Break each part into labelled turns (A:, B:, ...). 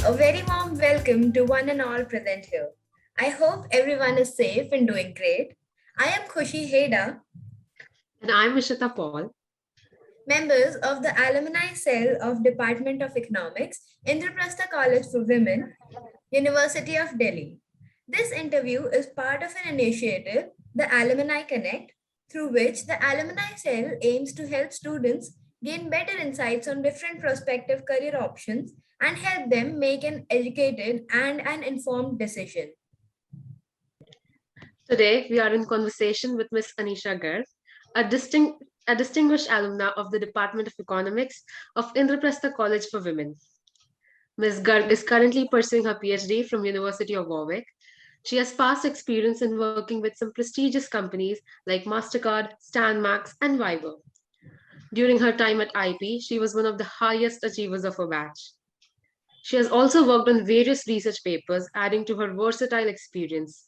A: A very warm welcome to one and all present here. I hope everyone is safe and doing great. I am Khushi Heda,
B: And I'm Ishita Paul.
A: members of the Alumnae Cell of Department of Economics, Indraprastha College for Women, University of Delhi. This interview is part of an initiative, the Alumni Connect, through which the Alumni Cell aims to help students gain better insights on different prospective career options and help them make an educated and an informed decision.
B: Today, we are in conversation with Miss Anisha Garg, a, distinct, a distinguished alumna of the Department of Economics of Indraprastha College for Women. Ms. Garg is currently pursuing her PhD from University of Warwick. She has past experience in working with some prestigious companies like MasterCard, Stanmax, and Viber. During her time at IP, she was one of the highest achievers of her batch. She has also worked on various research papers, adding to her versatile experience.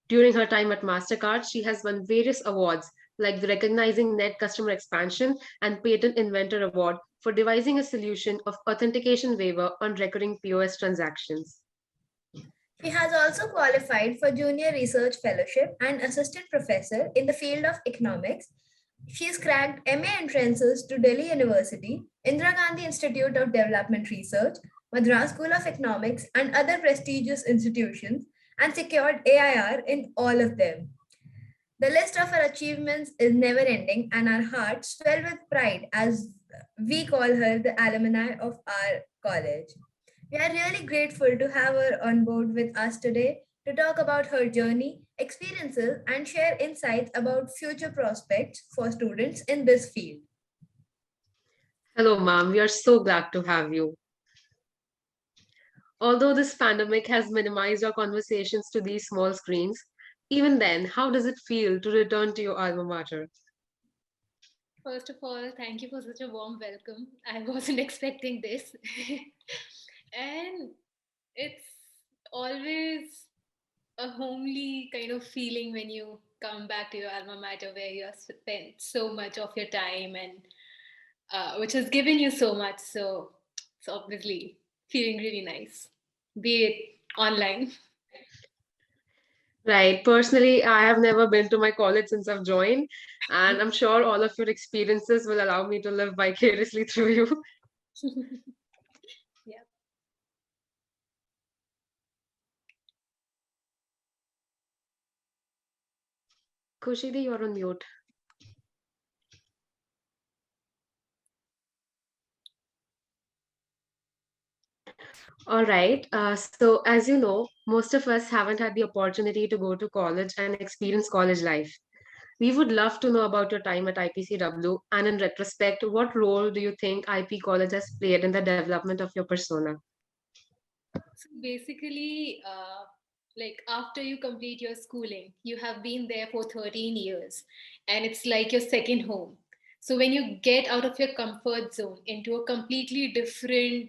B: During her time at MasterCard, she has won various awards like the Recognizing Net Customer Expansion and Patent Inventor Award for devising a solution of authentication waiver on recurring POS transactions.
A: She has also qualified for Junior Research Fellowship and Assistant Professor in the field of economics. She has cracked MA entrances to Delhi University, Indira Gandhi Institute of Development Research, Madras School of Economics, and other prestigious institutions, and secured AIR in all of them. The list of her achievements is never ending, and our hearts swell with pride as we call her the alumni of our college. We are really grateful to have her on board with us today to talk about her journey, experiences, and share insights about future prospects for students in this field.
B: Hello, ma'am. We are so glad to have you. Although this pandemic has minimized our conversations to these small screens, even then, how does it feel to return to your alma mater?
C: First of all, thank you for such a warm welcome. I wasn't expecting this. And it's always a homely kind of feeling when you come back to your alma mater where you have spent so much of your time and which has given you so much. So it's obviously feeling really nice, be it online.
B: Right. Personally, I have never been to my college since I've joined, and I'm sure all of your experiences will allow me to live vicariously through you.
C: Yeah.
B: Kushidi, you're on mute. All right. So, as you know, most of us haven't had the opportunity to go to college and experience college life. We would love to know about your time at IPCW, and in retrospect, what role do you think IP College has played in the development of your persona?
C: So basically, like after you complete your schooling, you have been there for 13 years and it's like your second home. So when you get out of your comfort zone into completely different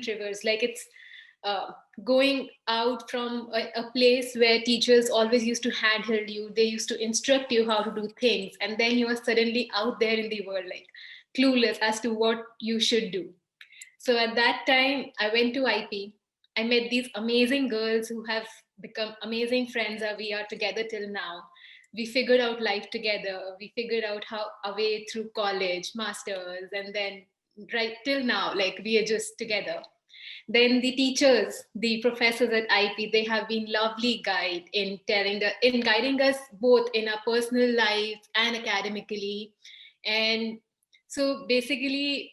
C: rivers, like it's uh, going out from a place where teachers always used to handhold you, they used to instruct you how to do things, and then you are suddenly out there in the world, like clueless as to what you should do. So at that time, I went to IP. I met these amazing girls who have become amazing friends. We are together till now. We figured out life together. We figured out how our way through college, masters, and then right till now, like we are just together. Then the teachers, the professors at IP, they have been lovely guide in guiding us both in our personal life and academically. And so basically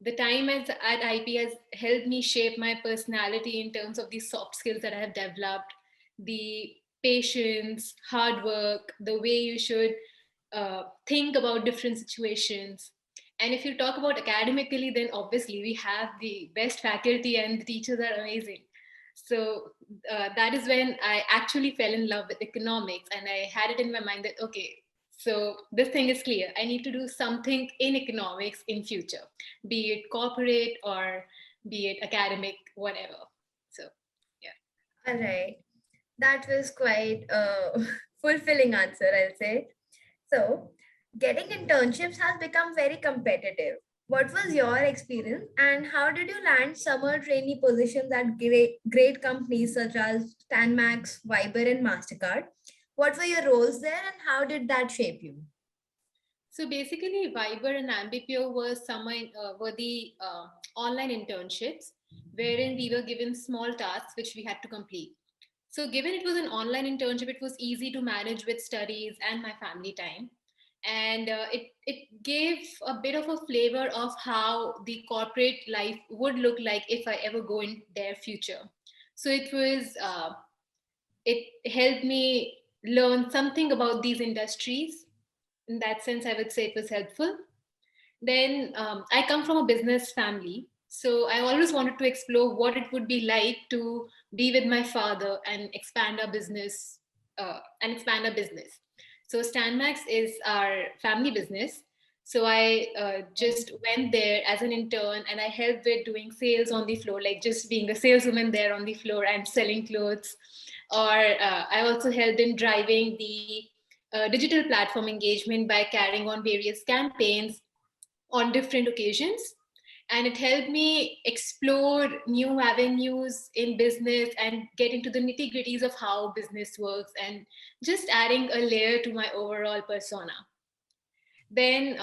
C: the time at IP has helped me shape my personality in terms of the soft skills that I have developed, the patience, hard work, the way you should think about different situations. And if you talk about academically, then obviously we have the best faculty and the teachers are amazing. So that is when I actually fell in love with economics, and I had it in my mind that, okay, so this thing is clear. I need to do something in economics in future, be it corporate or be it academic, whatever. So yeah.
A: All right. That was quite a fulfilling answer, I'll say. So, getting internships has become very competitive. What was your experience and how did you land summer trainee positions at great companies such as Stanmax, Viber, and MasterCard? What were your roles there and how did that shape you?
C: So basically, Viber and Ambipure were the online internships wherein we were given small tasks which we had to complete. So given it was an online internship, it was easy to manage with studies and my family time. And it gave a bit of a flavor of how the corporate life would look like if I ever go in their future. So it helped me learn something about these industries. In that sense, I would say it was helpful. Then I come from a business family. So I always wanted to explore what it would be like to be with my father and expand our business. So Stanmax is our family business. So I just went there as an intern and I helped with doing sales on the floor, like just being a saleswoman there on the floor and selling clothes. Or I also helped in driving the digital platform engagement by carrying on various campaigns on different occasions. And it helped me explore new avenues in business and get into the nitty gritties of how business works and just adding a layer to my overall persona. Then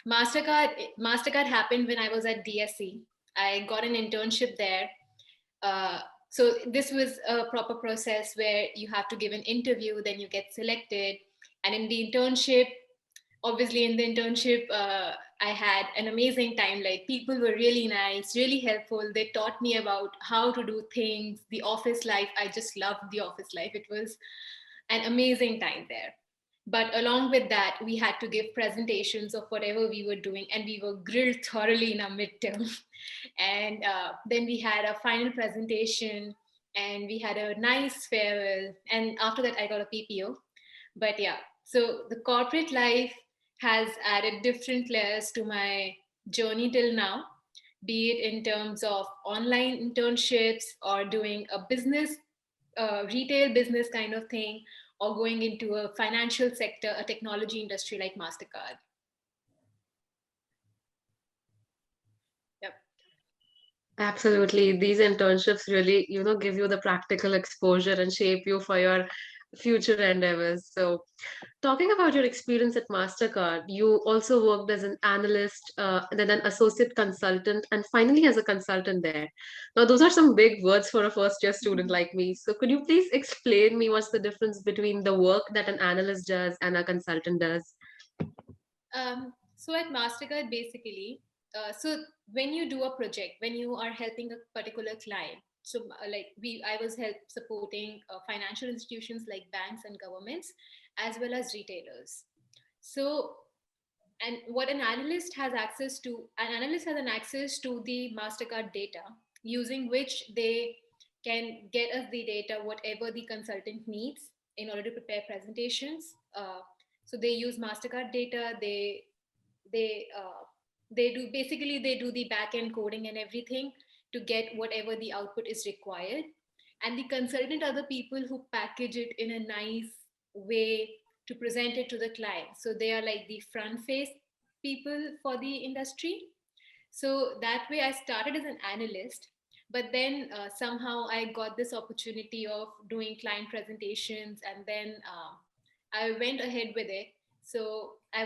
C: MasterCard happened when I was at DSE. I got an internship there. So this was a proper process where you have to give an interview, then you get selected. And in the internship, obviously in the internship, I had an amazing time. Like people were really nice, really helpful. They taught me about how to do things, the office life. I just loved the office life. It was an amazing time there. But along with that, we had to give presentations of whatever we were doing, and we were grilled thoroughly in our midterm. And then we had a final presentation, and we had a nice farewell. And after that, I got a PPO. But yeah, so the corporate life has added different layers to my journey till now, be it in terms of online internships or doing a business, retail business kind of thing, or going into a financial sector, a technology industry like MasterCard. Yep.
B: Absolutely. These internships really, give you the practical exposure and shape you for your future endeavors. So, talking about your experience at MasterCard, you also worked as an analyst, then an associate consultant, and finally as a consultant there. Now, those are some big words for a first year student like me. So, could you please explain me what's the difference between the work that an analyst does and a consultant does?
C: So at MasterCard, basically, so when you do a project, when you are helping a particular client, so I was supporting financial institutions like banks and governments, as well as retailers. So, and what an analyst has an access to the MasterCard data, using which they can get us the data, whatever the consultant needs in order to prepare presentations. So they use MasterCard data. They uh, they do the back end coding and everything to get whatever the output is required. And the consultant are the people who package it in a nice way to present it to the client. So they are like the front face people for the industry. So that way I started as an analyst, but then somehow I got this opportunity of doing client presentations, and then I went ahead with it. So I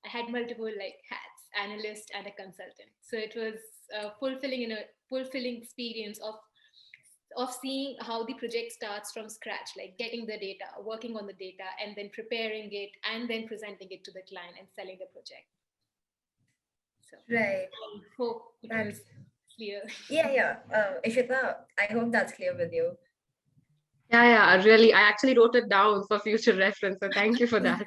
C: had multiple like hats, analyst and a consultant. So it was a fulfilling experience of seeing how the project starts from scratch, like getting the data, working on the data, and then preparing it, and then presenting it to the client and selling the project. So
A: Right.
C: I hope it
A: That's
C: was clear.
A: yeah. Ishita, I hope that's clear with you.
B: Yeah, really. I actually wrote it down for future reference. So, thank you for that.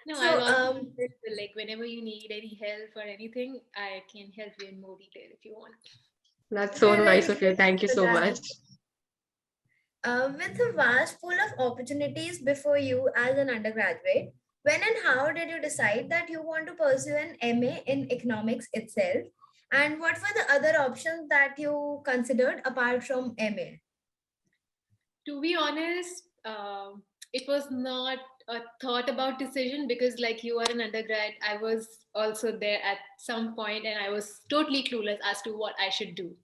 C: No, I'll
A: So,
C: also like whenever you need any help or anything, I can help you in more detail if you want.
B: That's so
A: we're
B: nice
A: very
B: of you.
A: grateful
B: Thank you
A: for
B: so
A: that.
B: much.
A: With a vast pool of opportunities before you as an undergraduate, when and how did you decide that you want to pursue an MA in economics itself? And what were the other options that you considered apart from MA?
C: To be honest, it was not a thought about decision, because like you are an undergrad, I was also there at some point and I was totally clueless as to what I should do.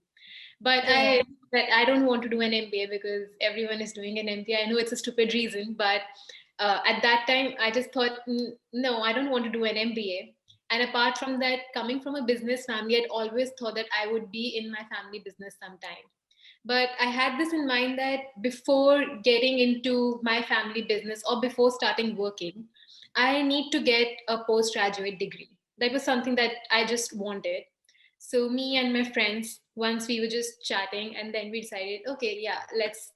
C: But
A: Yeah.
C: I don't want to do an MBA because everyone is doing an MBA. I know it's a stupid reason, but at that time I just thought, no, I don't want to do an MBA. And apart from that, coming from a business family, I'd always thought that I would be in my family business sometime. But I had this in mind that before getting into my family business or before starting working, I need to get a postgraduate degree. That was something that I just wanted. So me and my friends, once we were just chatting, and then we decided, okay, yeah, let's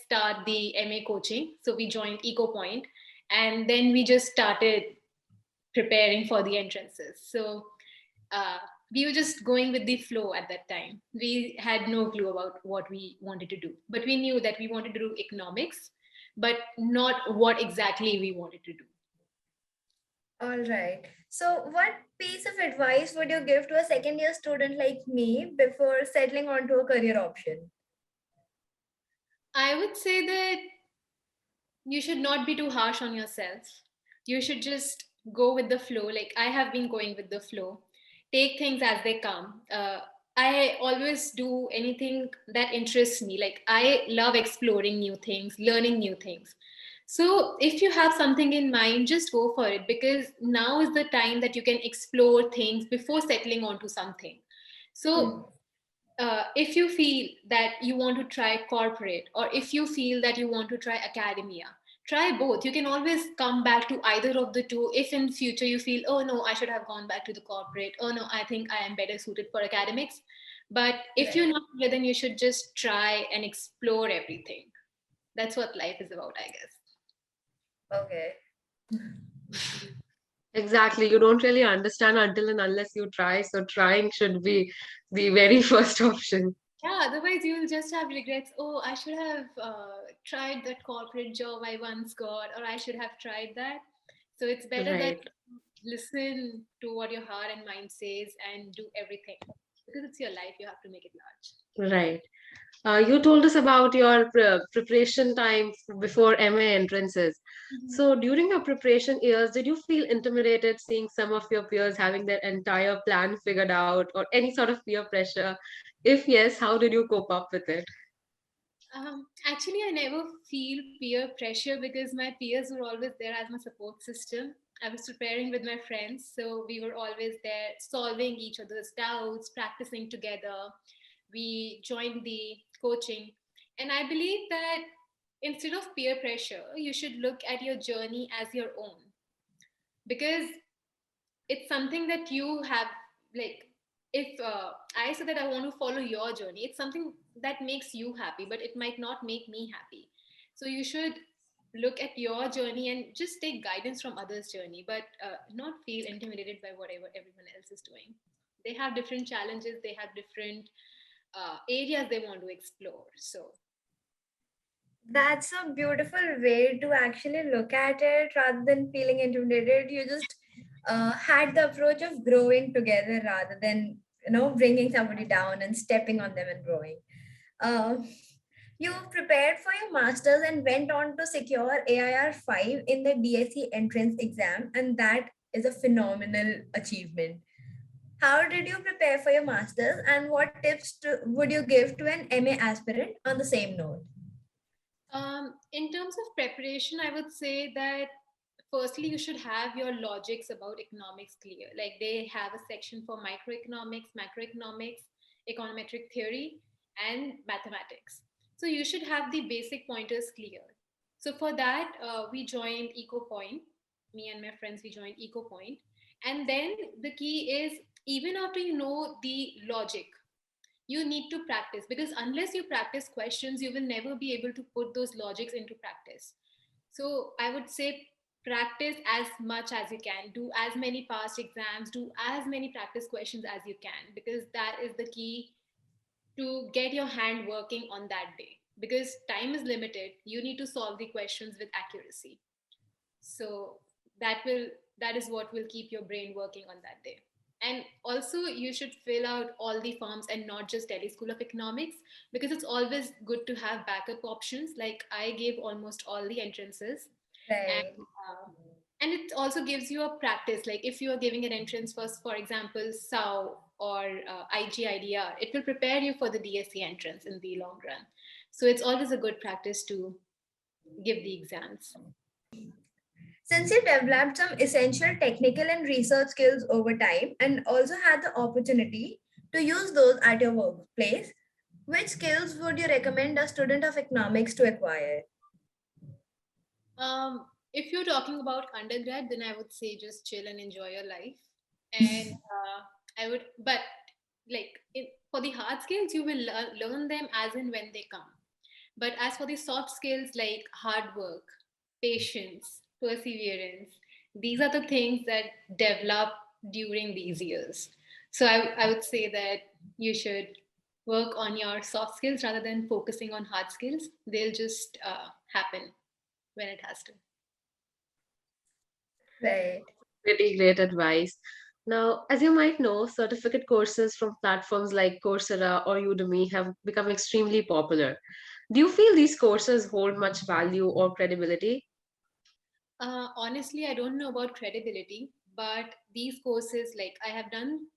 C: start the MA coaching. So we joined EcoPoint, and then we just started preparing for the entrances. So uh, we were just going with the flow at that time. We had no clue about what we wanted to do, but we knew that we wanted to do economics, but not what exactly we wanted to do.
A: All right. So, what piece of advice would you give to a second year student like me before settling onto a career option?
C: I would say that you should not be too harsh on yourself. You should just go with the flow. Like I have been going with the flow. Take things as they come. I always do anything that interests me. Like I love exploring new things, learning new things. So if you have something in mind, just go for it, because now is the time that you can explore things before settling onto something.
A: Hmm.
C: So if you feel that you want to try corporate, or if you feel that you want to try academia, try both. You can always come back to either of the two if in future you feel, oh no, I should have gone back to the corporate, oh no, I think I am better suited for academics. But if you're
A: Right.
C: not clear, then you should just try and explore everything. That's what life is about, I guess.
A: Okay.
B: Exactly. You don't really understand until and unless you try. So trying should be the very first option.
C: Yeah, otherwise you will just have regrets. Oh, I should have tried that corporate job I once got, or I should have tried that. So it's better that
B: Right.
C: you listen to what your heart and mind says and do everything, because it's your life. You have to make it large.
B: Right. You told us about your preparation time before MA entrances.
C: Mhm.
B: So during your preparation years, did you feel intimidated seeing some of your peers having their entire plan figured out, or any sort of peer pressure? If yes, how did you cope up with it?
C: Actually, I never feel peer pressure because my peers were always there as my support system. I was preparing with my friends, so we were always there solving each other's doubts, practicing together. We joined the coaching. And I believe that instead of peer pressure, you should look at your journey as your own, because it's something that you have, like, if I say that I want to follow your journey, it's something that makes you happy, but it might not make me happy. So you should look at your journey and just take guidance from others journey, but not feel intimidated by whatever everyone else is doing. They have different challenges, they have different areas they want to explore. So
A: That's a beautiful way to actually look at it rather than feeling intimidated. You just had the approach of growing together rather than, bringing somebody down and stepping on them and growing. Um, you prepared for your master's and went on to secure AIR 5 in the DSE entrance exam, and that is a phenomenal achievement. How did you prepare for your master's, and what would you give to an MA aspirant on the same note?
C: in terms of preparation, I would say that firstly, you should have your logics about economics clear. Like they have a section for microeconomics, macroeconomics, econometric theory, and mathematics. So you should have the basic pointers clear. So for that, we joined EcoPoint. Me and my friends, we joined EcoPoint. And then the key is, even after you know the logic, you need to practice, because unless you practice questions, you will never be able to put those logics into practice. So I would say practice as much as you can, do as many past exams, do as many practice questions as you can, because that is the key to get your hand working on that day, because time is limited. You need to solve the questions with accuracy. So that will that is what will keep your brain working on that day. And also you should fill out all the forms and not just Delhi School of Economics, because it's always good to have backup options. Like I gave almost all the entrances,
A: Right.
C: And it also gives you a practice. Like if you are giving an entrance for example, SOW or IGIDR, it will prepare you for the DSE entrance in the long run. So it's always a good practice to give the exams.
A: Since you developed some essential technical and research skills over time and also had the opportunity to use those at your workplace, which skills would you recommend a student of economics to acquire?
C: If you're talking about undergrad, then I would say just chill and enjoy your life. And but like for the hard skills, you will learn them as and when they come. But as for the soft skills like hard work, patience, perseverance, these are the things that develop during these years. So I would say that you should work on your soft skills rather than focusing on hard skills. They'll just happen when it has to.
A: Right.
B: Pretty great advice. Now, as you might know, certificate courses from platforms like Coursera or Udemy have become extremely popular. Do you feel these courses hold much value or credibility?
C: Honestly, I don't know about credibility, but these courses, like I have done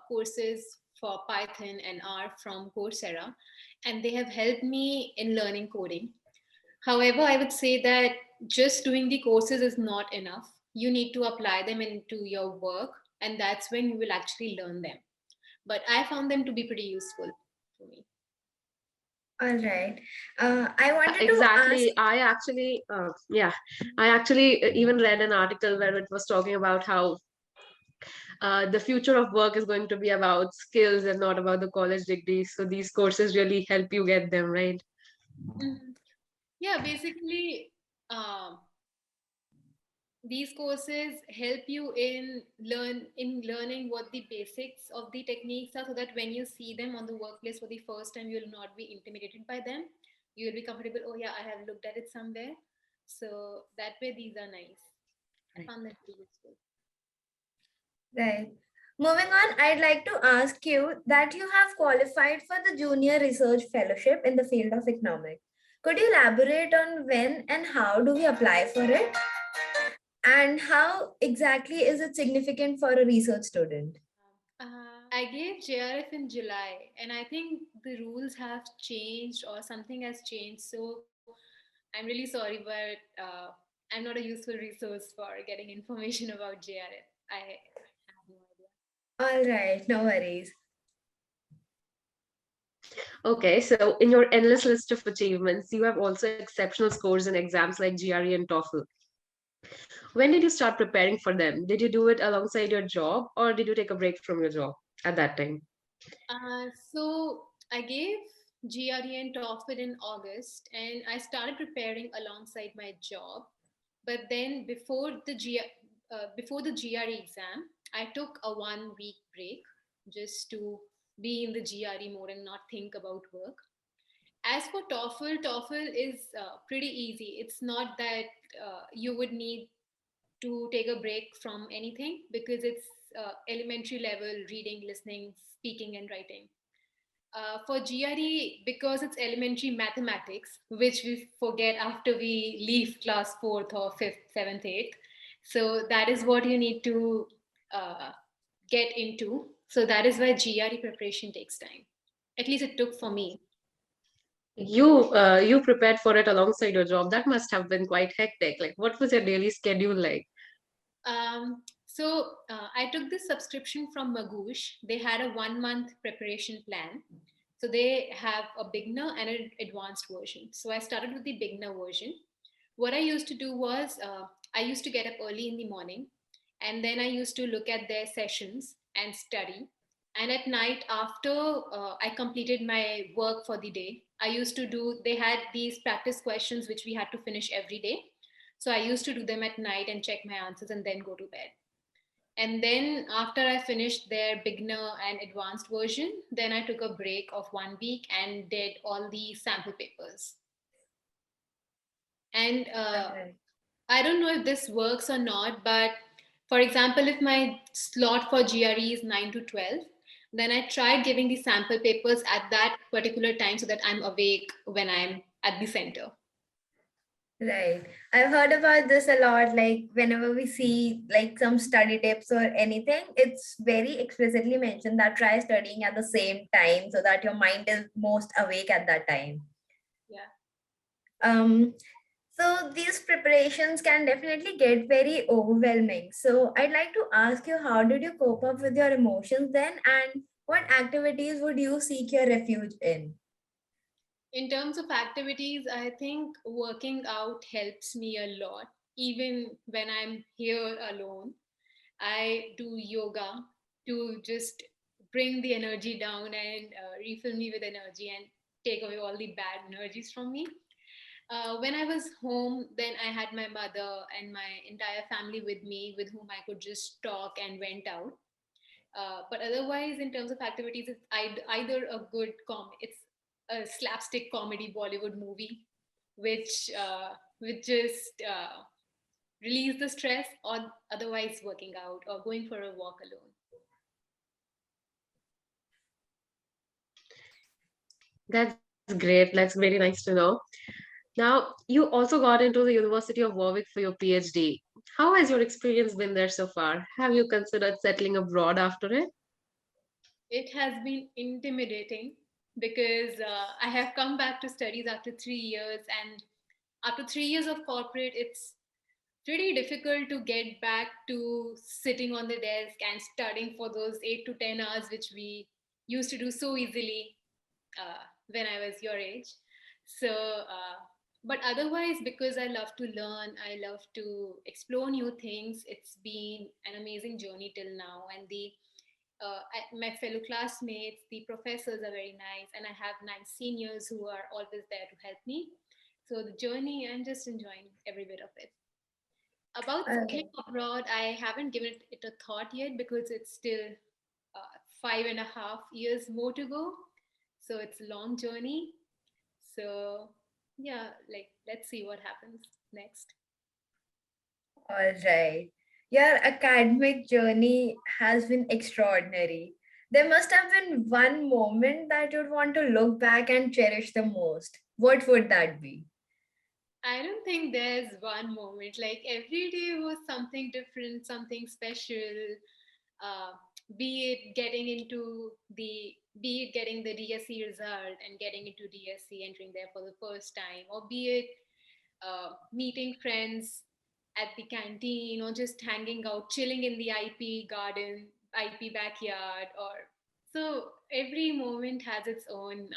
C: courses for Python and R from Coursera, and they have helped me in learning coding. However, I would say that just doing the courses is not enough. You need to apply them into your work, and that's when you will actually learn them. But I found them to be pretty useful for me.
A: All right. I wanted to ask.
B: Exactly. I actually even read an article where it was talking about how the future of work is going to be about skills and not about the college degrees. So these courses really help you get them, right?
C: Mhm. Yeah, basically, um, these courses help you in learning what the basics of the techniques are, so that when you see them on the workplace for the first time, you will not be intimidated by them. You will be comfortable. Oh yeah, I have looked at it somewhere. So that way, these are nice. I
B: Right.
C: found that pretty useful.
A: Right. Moving on, I'd like to ask you that you have qualified for the Junior Research Fellowship in the field of economics. Could you elaborate on when and how do we apply for it? And how exactly is it significant for a research student?
C: I gave JRF in July, and I think the rules have changed or something has changed. So I'm really sorry, but I'm not a useful resource for getting information about JRF. I have no idea.
A: All right, no worries.
B: Okay, so in your endless list of achievements, you have also exceptional scores in exams like GRE and TOEFL. When did you start preparing for them? Did you do it alongside your job or did you take a break from your job at that time?
C: So I gave GRE and TOEFL in August, and I started preparing alongside my job. But then before the GRE exam, I took a 1 week break just to be in the GRE mode and not think about work. As for TOEFL is pretty easy. It's not that you would need to take a break from anything, because it's elementary level reading, listening, speaking, and writing. For GRE, because it's elementary mathematics, which we forget after we leave class fourth or fifth, seventh, eighth. So that is what you need to uh, get into. So that is why GRE preparation takes time. At least it took for me.
B: You prepared for it alongside your job. That must have been quite hectic. Like, what was your daily schedule like?
C: I took this subscription from Magoosh. They had a 1 month preparation plan. So they have a beginner and an advanced version. So I started with the beginner version. What I used to do was I used to get up early in the morning, and then I used to look at their sessions and study. And at night, after I completed my work for the day, they had these practice questions which we had to finish every day. So I used to do them at night and check my answers and then go to bed. And then after I finished their beginner and advanced version, then I took a break of 1 week and did all the sample papers. And
A: All right.
C: I don't know if this works or not, but for example, if my slot for GRE is 9 to 12, then I tried giving the sample papers at that particular time so that I'm awake when I'm at the center.
A: Right. I've heard about this a lot. Like whenever we see like some study tips or anything, it's very explicitly mentioned that try studying at the same time so that your mind is most awake at that time.
C: Yeah.
A: Um, so these preparations can definitely get very overwhelming. So I'd like to ask you, how did you cope up with your emotions then, and what activities would you seek your refuge in?
C: In terms of activities, I think working out helps me a lot. Even when I'm here alone, I do yoga to just bring the energy down and refill me with energy and take away all the bad energies from me. When I was home, then I had my mother and my entire family with me, with whom I could just talk and vent out. But otherwise, in terms of activities, it's either a good it's a slapstick comedy Bollywood movie, which just release the stress, or otherwise working out or going for a walk alone.
B: That's great. That's very nice to know. Now, you also got into the University of Warwick for your PhD. How has your experience been there so far? Have you considered settling abroad after it?
C: It has been intimidating because I have come back to studies after 3 years, and after 3 years of corporate, it's pretty difficult to get back to sitting on the desk and studying for those 8 to 10 hours, which we used to do so easily when I was your age. So, but otherwise, because I love to learn, I love to explore new things. It's been an amazing journey till now, and my fellow classmates, the professors are very nice, and I have nice seniors who are always there to help me. So the journey, I'm just enjoying every bit of it. About
A: Uh,
C: settling abroad, I haven't given it a thought yet because it's still 5.5 years more to go. So it's a long journey. So yeah, like let's see what happens next.
A: all right. Your academic journey has been extraordinary. There must have been one moment that you'd want to look back and cherish the most. What would that be?
C: I don't think there's one moment. Like every day was something different, something special. Uh, be it getting into the be it getting the DSE result and getting into DSE, entering there for the first time, or be it meeting friends at the canteen, or just hanging out, chilling in the IP garden, IP backyard, or so every moment has its own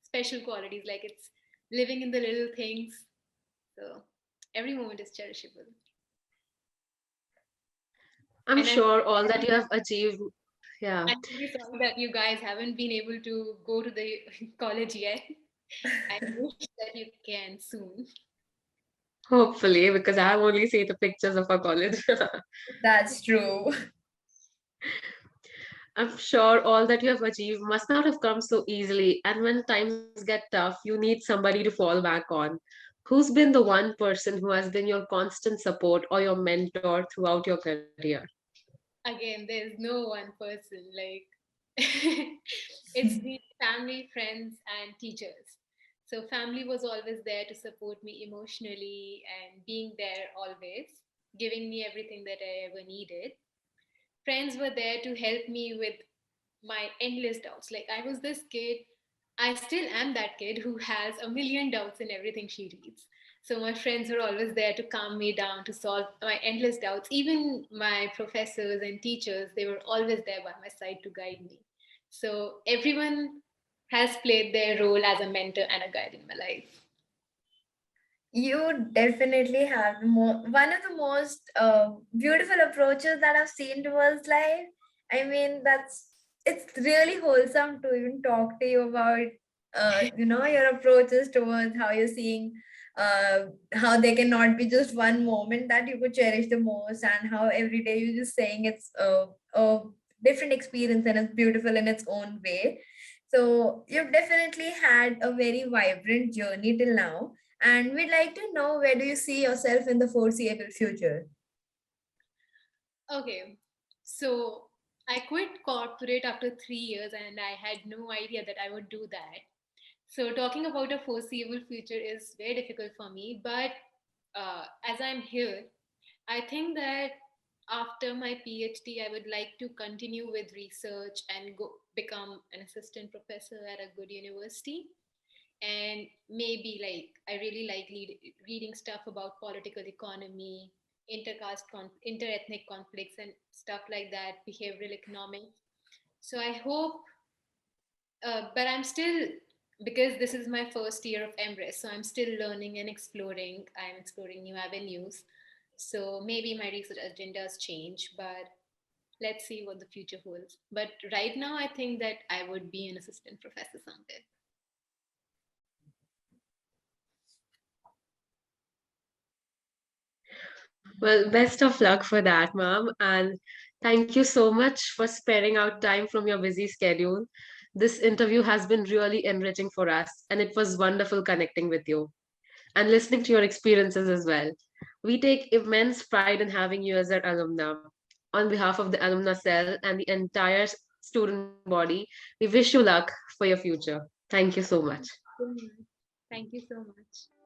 C: special qualities. Like it's living in the little things. So every moment is cherishable.
B: I'm
C: And
B: sure all that you have achieved, yeah,
C: I'm really sorry that you guys haven't been able to go to the college yet. I wish that you can soon.
B: hopefully, because I have only seen the pictures of our college.
A: That's true.
B: I'm sure all that you have achieved must not have come so easily. And when times get tough, you need somebody to fall back on. Who's been the one person who has been your constant support or your mentor throughout your career?
C: Again, there's no one person. Like it's the family, friends, and teachers. So family was always there to support me emotionally and being there always, giving me everything that I ever needed. Friends were there to help me with my endless doubts. Like I was this kid, I still am that kid who has a million doubts in everything she reads. So my friends were always there to calm me down, to solve my endless doubts. Even my professors and teachers, they were always there by my side to guide me. So everyone has played their role as a mentor and a guide in my life.
A: You definitely have one of the most beautiful approaches that I've seen towards life. I mean, it's really wholesome to even talk to you about, your approaches towards how you're seeing, how there cannot be just one moment that you could cherish the most, and how every day you're just saying it's a different experience and it's beautiful in its own way. So you've definitely had a very vibrant journey till now, and we'd like to know, where do you see yourself in the foreseeable future?
C: Okay, so I quit corporate after 3 years and I had no idea that I would do that. So talking about a foreseeable future is very difficult for me, but as I'm here, I think that after my PhD, I would like to continue with research and go become an assistant professor at a good university. And maybe like I really like reading stuff about political economy, interethnic conflicts, and stuff like that, behavioral economics. So I hope, but I'm still, because this is my first year of MRes, so I'm still learning and exploring. I'm exploring new avenues. So maybe my research agendas change, but let's see what the future holds. But right now, I think that I would be an assistant professor someday.
B: Well, best of luck for that, ma'am. And thank you so much for sparing out time from your busy schedule. This interview has been really enriching for us, and it was wonderful connecting with you and listening to your experiences as well. We take immense pride in having you as our alumna. On behalf of the Alumna Cell and the entire student body, we wish you luck for your future. Thank you so much.
C: Thank you so much.